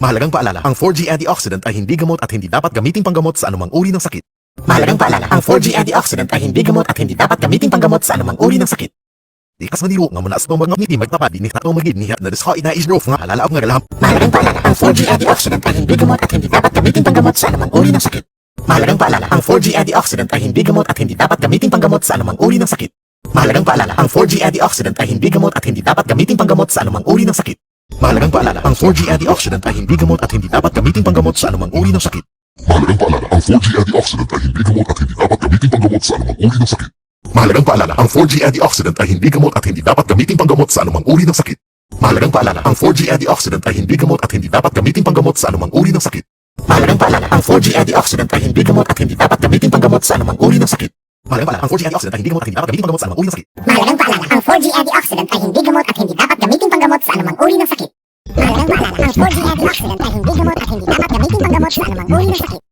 Mahalagang paalala, ang 4G antioxidant ay hindi gamot at hindi dapat gamitin panggamot sa anumang uri ng sakit. Mahalagang paalala, ang 4G antioxidant ay hindi gamot at hindi dapat gamitin panggamot sa anumang uri ng sakit. Di kas maniro nga muna sa mga ngiti magtapad ni tatong magid niya na disko ina isgrowth nga halalaog nga galahap. Mahalagang paalala, ang 4G antioxidant ay hindi gamot at hindi dapat gamitin panggamot sa anumang uri ng sakit. Mahalagang paalala, ang 4G antioxidant ay hindi gamot at hindi dapat gamitin panggamot sa anumang uri ng sakit. Mahalagang paalala, ang 4G antioxidant ay hindi gamot at hindi dapat gamitin panggamot sa anumang uri ng sakit. Mahalagang paalala, ang 4G antioxidant ay hindi gamot at hindi dapat gamitin panggamot sa anumang uri ng sakit. Mahalagang paalala, ang 4G antioxidant ay hindi gamot at hindi dapat gamitin panggamot sa anumang uri ng sakit. Mahalagang paalala, ang 4G antioxidant ay hindi gamot at hindi dapat gamitin panggamot sa anumang uri ng sakit. Mahalagang paalala, ang 4G antioxidant ay hindi gamot at hindi dapat gamitin panggamot sa anumang uri ng sakit. Mahalagang paalala, ang 4G antioxidant ay hindi gamot at hindi dapat gamitin panggamot sa anumang uri ng sakit. Mahalagang paalala, ang 4G antioxidant ay hindi gamot at hindi dapat gamitin panggamot sa anumang uri ng sakit. Mahalagang paalala, ang 4G antioxidant ay hindi gamot at hindi dapat gamitin panggamot sa anumang uri ng sakit. Mahalagang paalala, ang 4G antioxidant ay hindi gamot at hindi dapat gamitin panggamot sa anumang uri ng sakit.